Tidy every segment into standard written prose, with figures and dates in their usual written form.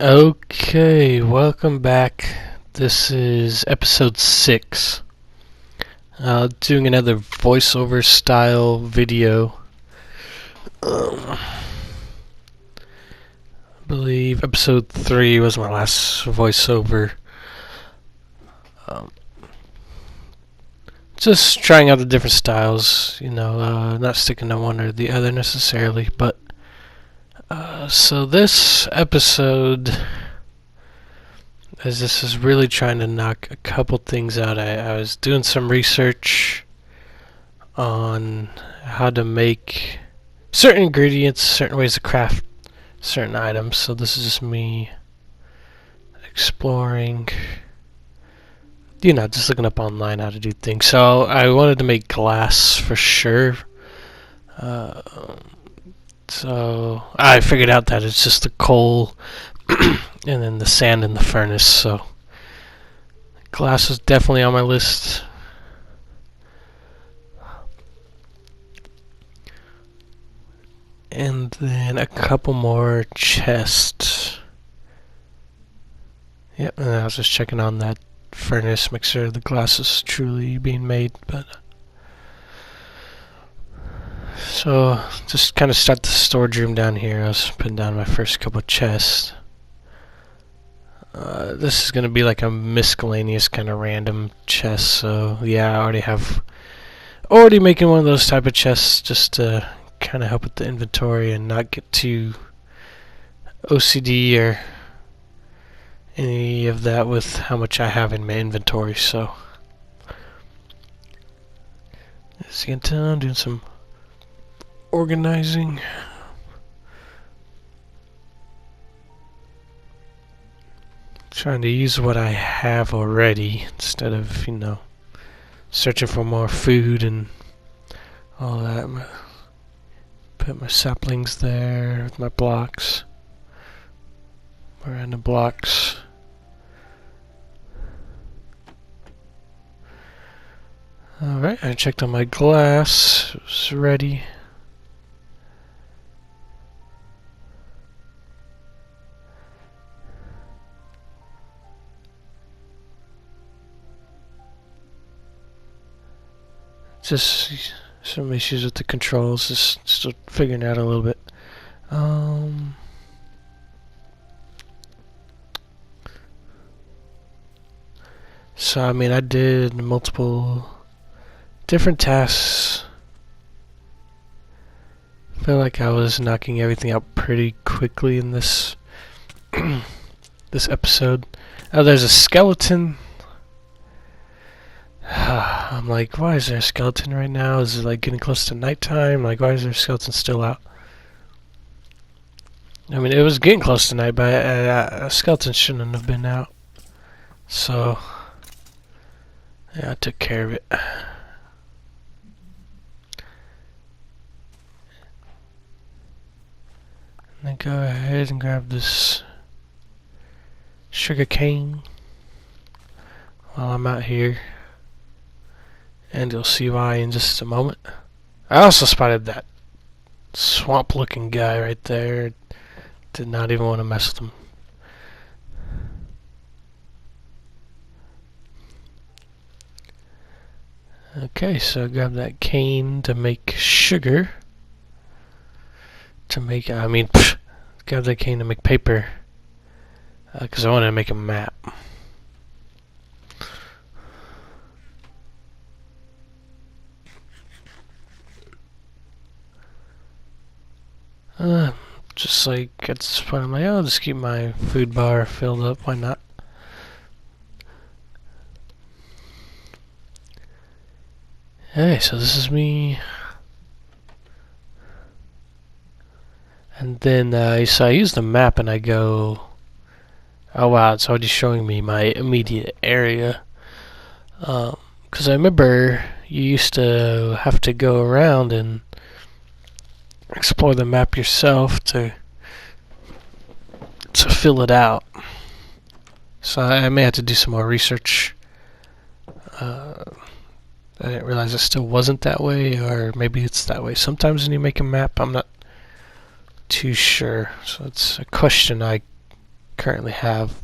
Okay, welcome back. This is episode 6. Doing another voiceover style video. I believe episode 3 was my last voiceover. Just trying out the different styles, not sticking to one or the other necessarily, but so this episode, as this is really trying to knock a couple things out. I was doing some research on how to make certain ingredients, certain ways to craft certain items. So this is just me exploring, just looking up online how to do things. So I wanted to make glass for sure. So I figured out that it's just the coal and then the sand in the furnace. So glass is definitely on my list. And then a couple more chests. Yep, and I was just checking on that furnace, make sure the glass is truly being made. But so just kind of start the storage room down here. I was putting down my first couple of chests. This is going to be like a miscellaneous kind of random chest. So yeah, I already making one of those type of chests just to kind of help with the inventory and not get too OCD or any of that with how much I have in my inventory. So let's get down, doing some organizing. Trying to use what I have already instead of, searching for more food and all that. Put my saplings there with my blocks. My random blocks. Alright, I checked on my glass. It was ready. Just some issues with the controls, just still figuring out a little bit. So I did multiple different tasks. I feel like I was knocking everything out pretty quickly in this this episode. Oh, there's a skeleton. I'm like, why is there a skeleton right now? Is it like getting close to nighttime? Like, why is there a skeleton still out? It was getting close to night, but a skeleton shouldn't have been out. So, yeah, I took care of it. And then go ahead and grab this sugar cane while I'm out here. And you'll see why in just a moment. I also spotted that swamp-looking guy right there. Did not even want to mess with him. Okay, so I grabbed that cane to make sugar. Grab that cane to make paper. Because I wanted to make a map. Just like at this point, I'm like, I'll just keep my food bar filled up. Why not? Hey, so this is me. And then so I use the map and I go, oh wow, it's already showing me my immediate area. Because I remember you used to have to go around and explore the map yourself to fill it out. So I may have to do some more research. I didn't realize it still wasn't that way, or maybe it's that way sometimes when you make a map. I'm not too sure. So it's a question I currently have.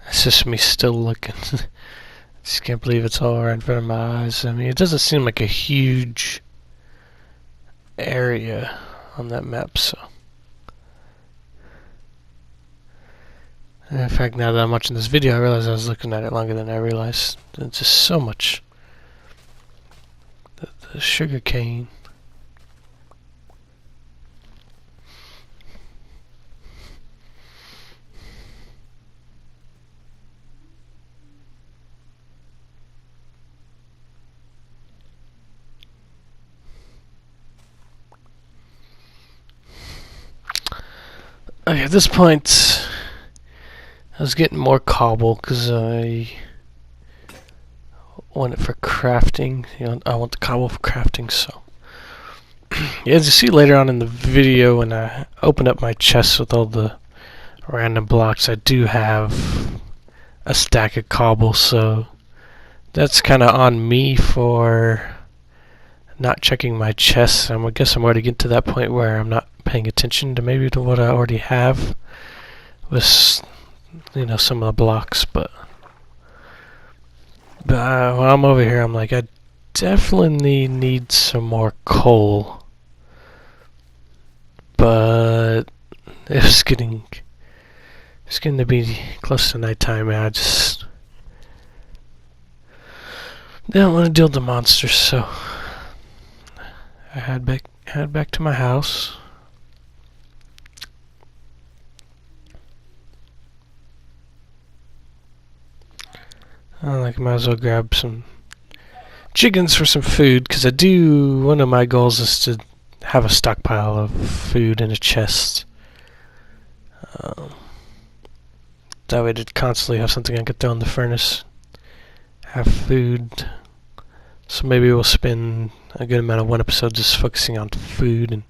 It's just me still looking. Just can't believe it's all right in front of my eyes. I mean, it doesn't seem like a huge area on that map, so. And in fact, now that I'm watching this video, I realize I was looking at it longer than I realized. It's just so much. The sugar cane. Okay, at this point, I was getting more cobble because I want it for crafting. You know, I want the cobble for crafting, so. Yeah, as you see later on in the video, when I open up my chest with all the random blocks, I do have a stack of cobble, so that's kind of on me for not checking my chest. I guess I'm already getting to that point where I'm not paying attention to maybe to what I already have with, you know, some of the blocks, but while I'm over here, I'm like, I definitely need some more coal, but it's getting to be close to nighttime, and I just didn't want to deal with the monsters, so I head back to my house. I might as well grab some chickens for some food, because one of my goals is to have a stockpile of food in a chest. That way to constantly have something I could throw in the furnace, have food. So maybe we'll spend a good amount of one episode just focusing on food, and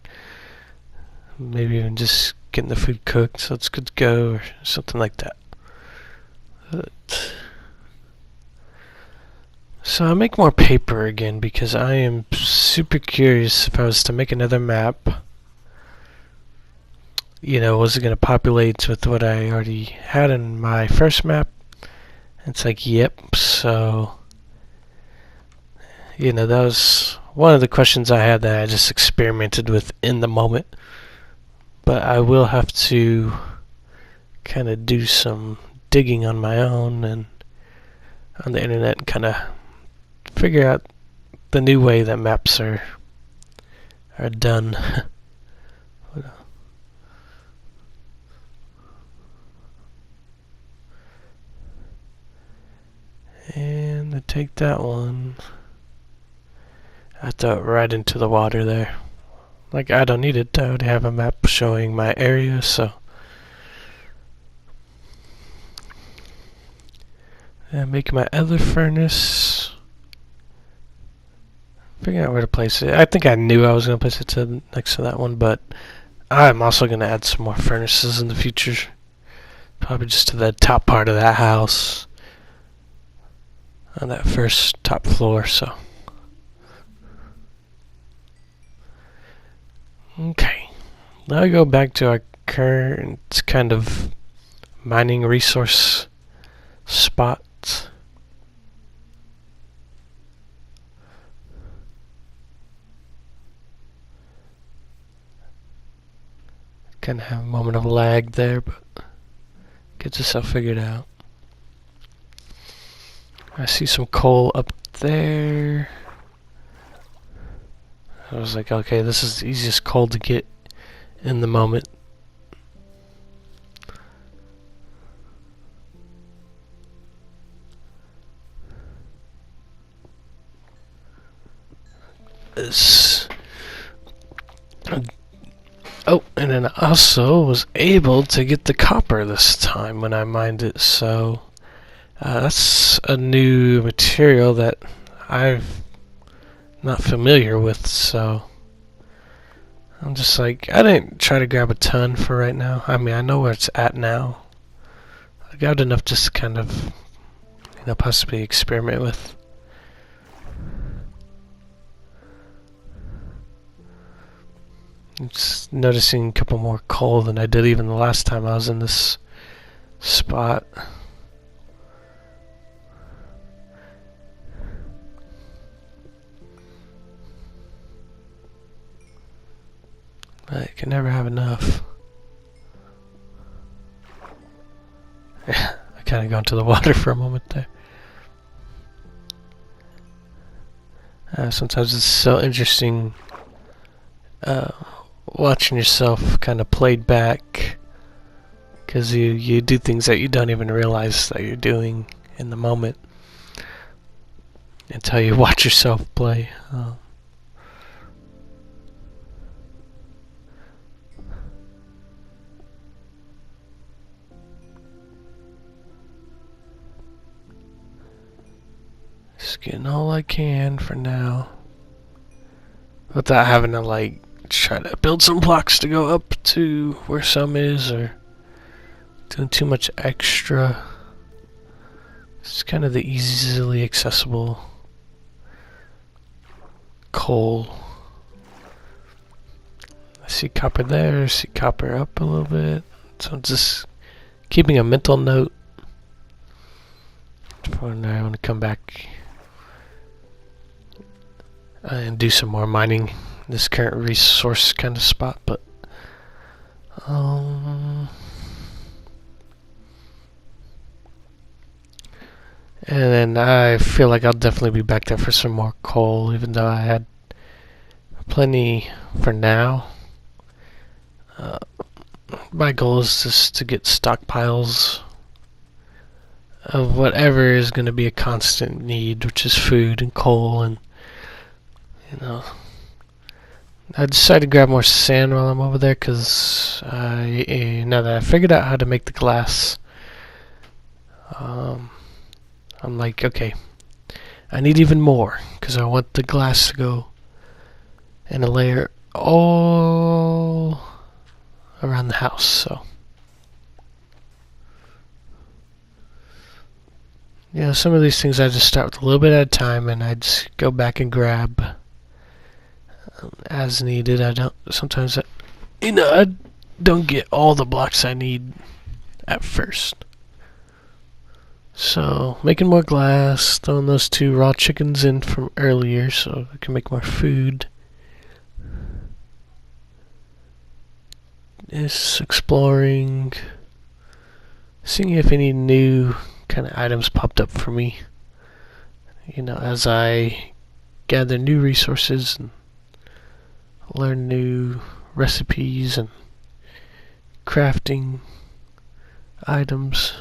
maybe even just getting the food cooked so it's good to go, or something like that. So I'll make more paper again, because I am super curious if I was to make another map. You know, was it going to populate with what I already had in my first map? It's like, yep, so. You know, that was one of the questions I had that I just experimented with in the moment. But I will have to kind of do some digging on my own and on the internet and kind of figure out the new way that maps are done. And I take that one. I throw it right into the water there. Like, I don't need it. I already have a map showing my area, so. And make my other furnace. Figuring out where to place it. I think I knew I was going to place it next to that one, but I'm also going to add some more furnaces in the future. Probably just to the top part of that house. On that first top floor, so. Okay. Now I go back to our current kind of mining resource spot. Kind of have a moment of lag there, but gets itself figured out. I see some coal up there. I was like, okay, this is the easiest coal to get in the moment. Oh, and then I also was able to get the copper this time when I mined it, so that's a new material that I'm not familiar with, so I'm just like, I didn't try to grab a ton for right now. I mean, I know where it's at now, got enough just to kind of, possibly experiment with. I'm just noticing a couple more coal than I did even the last time I was in this spot. I can never have enough. I kind of got into the water for a moment there. Sometimes it's so interesting watching yourself kind of played back, because you do things that you don't even realize that you're doing in the moment until you watch yourself play. Just getting all I can for now, without having to like try to build some blocks to go up to where some is, or doing too much extra. It's kind of the easily accessible coal. I see copper there, I see copper up a little bit. So I'm just keeping a mental note for when I want to come back and do some more mining in this current resource kind of spot. But and then I feel like I'll definitely be back there for some more coal, even though I had plenty for now. My goal is just to get stockpiles of whatever is going to be a constant need, which is food and coal. And I decided to grab more sand while I'm over there, because now that I figured out how to make the glass, I'm like, okay, I need even more, because I want the glass to go in a layer all around the house. So some of these things I just start with a little bit at a time, and I just go back and grab as needed. I don't get all the blocks I need at first. So making more glass, throwing those 2 raw chickens in from earlier so I can make more food. Just exploring, seeing if any new kind of items popped up for me, as I gather new resources and learn new recipes and crafting items.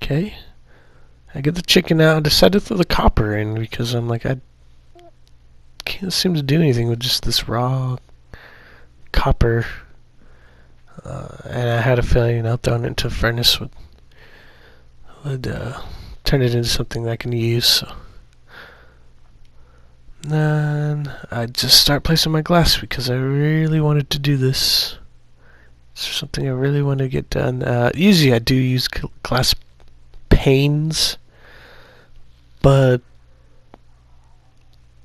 Okay, I get the chicken out. I decided to throw the copper in because I'm like, I can't seem to do anything with just this raw copper. And I had a feeling, throwing it into a furnace would turn it into something that I can use. So then I just start placing my glass because I really wanted to do this. It's something I really want to get done. Usually I do use glass panes, but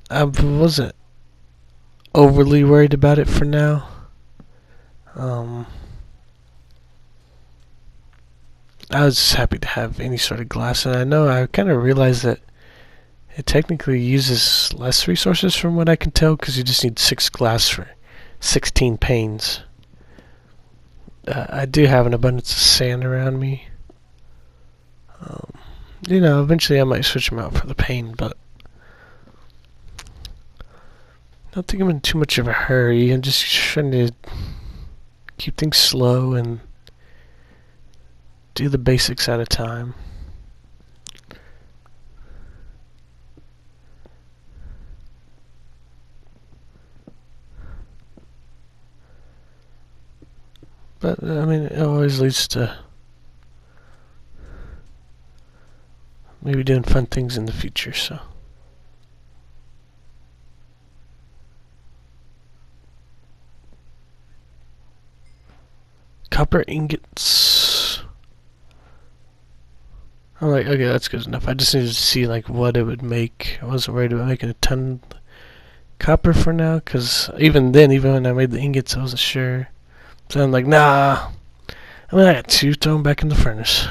I wasn't overly worried about it for now. I was just happy to have any sort of glass, and I know I kind of realized that it technically uses less resources from what I can tell, because you just need 6 glass for 16 panes. I do have an abundance of sand around me. Eventually I might switch them out for the pane, but I don't think I'm in too much of a hurry. I'm just trying to keep things slow and do the basics at a time. But, it always leads to maybe doing fun things in the future, so. copper ingots. I'm like, okay, that's good enough. I just needed to see like what it would make. I wasn't worried about making a ton of copper for now, because even then, even when I made the ingots, I wasn't sure. So I'm like, nah. I mean, I got two, throw them back in the furnace.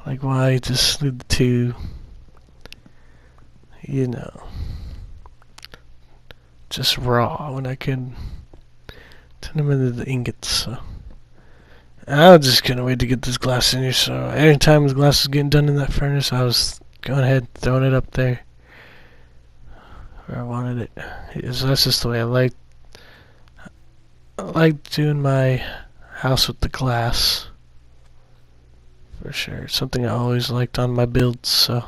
Like, why just leave the two, you know, just raw when I could turn them into the ingots, so. I was just couldn't wait to get this glass in here, so every time the glass was getting done in that furnace, I was going ahead, throwing it up there where I wanted it. So that's just the way I like doing my house with the glass. For sure. It's something I always liked on my builds, so.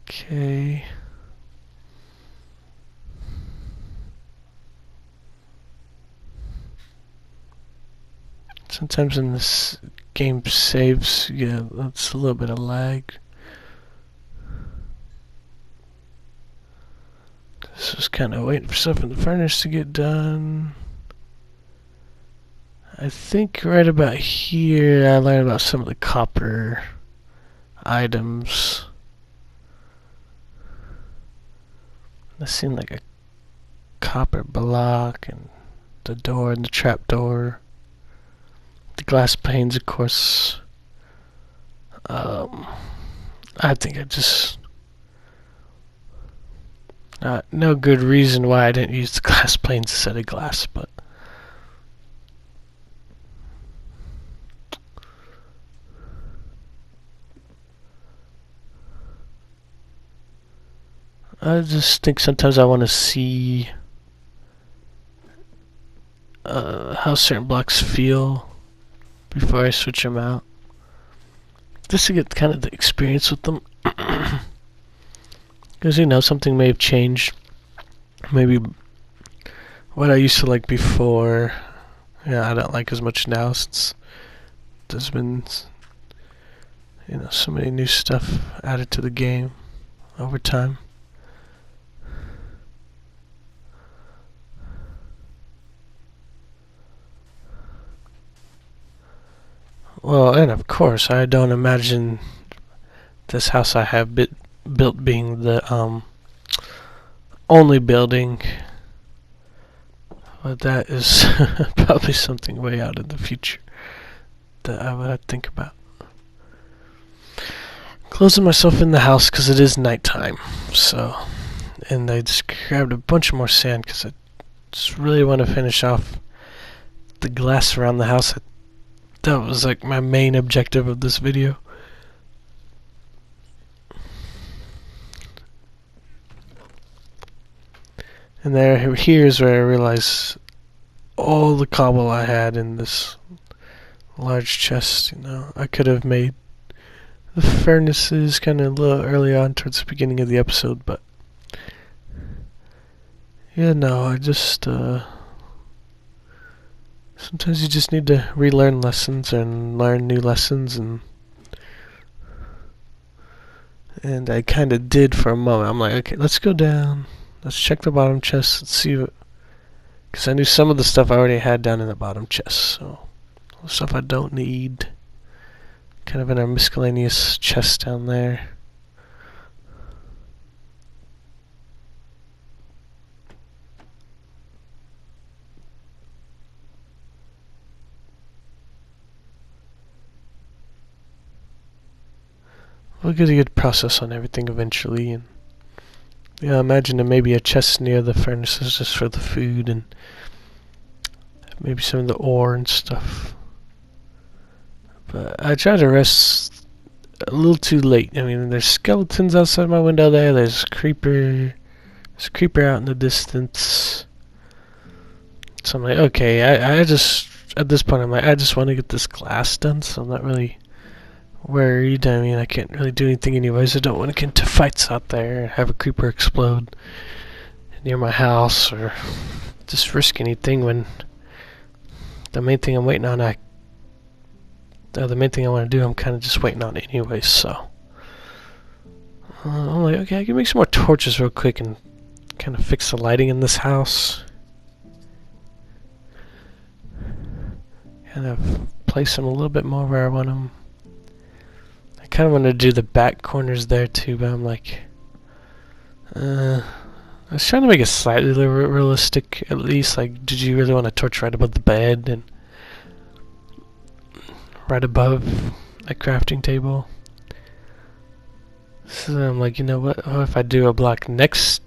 Okay. Sometimes when this game saves, yeah, that's a little bit of lag. This was kind of waiting for stuff in the furnace to get done. I think right about here I learned about some of the copper items. That seemed like a copper block and the door and the trap door. The glass panes, of course. I think I just... no good reason why I didn't use the glass panes instead of glass, but... I just think sometimes I want to see how certain blocks feel before I switch them out. Just to get kind of the experience with them. Because, you know, something may have changed. Maybe what I used to like before, yeah, I don't like as much now since there's been, you know, so many new stuff added to the game over time. Well, and of course, I don't imagine this house I have built being the only building, but that is probably something way out in the future that I would have to think about. Closing myself in the house because it is nighttime, so, and I just grabbed a bunch more sand because I just really want to finish off the glass around the house. That was like my main objective of this video. And here's where I realized all the cobble I had in this large chest, you know. I could have made the furnaces kind of a little early on towards the beginning of the episode, but yeah, no, I just sometimes you just need to relearn lessons and learn new lessons, and I kind of did for a moment. I'm like, okay, let's go down. Let's check the bottom chest. Let's see what... Because I knew some of the stuff I already had down in the bottom chest. So, stuff I don't need. Kind of in our miscellaneous chest down there. We'll get a good process on everything eventually, and yeah, I imagine there may be a chest near the furnaces just for the food and maybe some of the ore and stuff. But I try to rest a little too late. I mean, there's skeletons outside my window there. There's a creeper out in the distance. So I'm like, okay, I just, at this point, I'm like, I just want to get this glass done, so I'm not really worried. I mean, I can't really do anything anyways. I don't want to get into fights out there and have a creeper explode near my house or just risk anything when the main thing I'm waiting on, the main thing I want to do, I'm kind of just waiting on anyway, so I'm like, okay, I can make some more torches real quick and kind of fix the lighting in this house. Kind of place them a little bit more where I want them. I kind of want to do the back corners there too, but I'm like, I was trying to make it slightly realistic, at least. Like, did you really want a torch right above the bed and right above a crafting table? So I'm like, you know what if I do a block next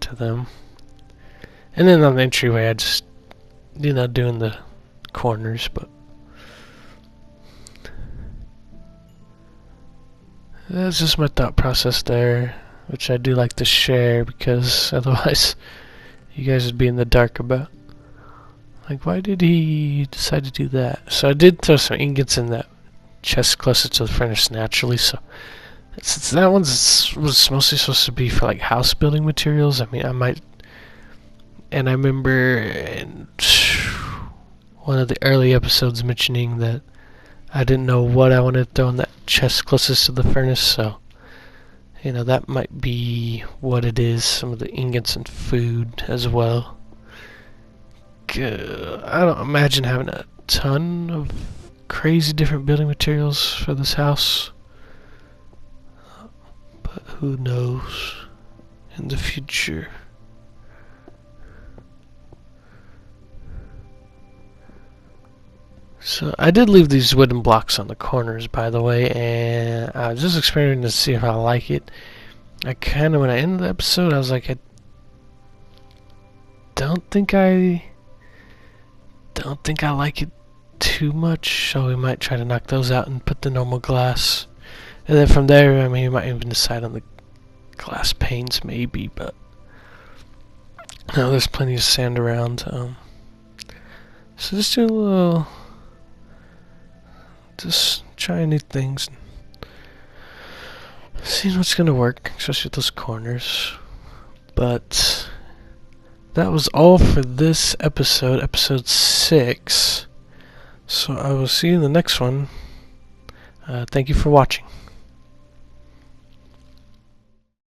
to them? And then on the entryway, I just, doing the corners, but that's just my thought process there, which I do like to share because otherwise you guys would be in the dark about. Like, why did he decide to do that? So I did throw some ingots in that chest closer to the furnace naturally, so since that one was mostly supposed to be for like house building materials, I mean, I might. And I remember in one of the early episodes mentioning that I didn't know what I wanted to throw in that chest closest to the furnace, so that might be what it is. Some of the ingots and food as well. I don't imagine having a ton of crazy different building materials for this house, but who knows in the future. So I did leave these wooden blocks on the corners, by the way, and I was just experimenting to see if I like it. I kind of, when I ended the episode, I was like, I don't think I like it too much, so we might try to knock those out and put the normal glass. And then from there, I mean, we might even decide on the glass panes, maybe, but no, there's plenty of sand around. So just do a little. Just trying new things, seeing what's gonna work, especially with those corners. But that was all for this episode, episode 6. So I will see you in the next one. Thank you for watching.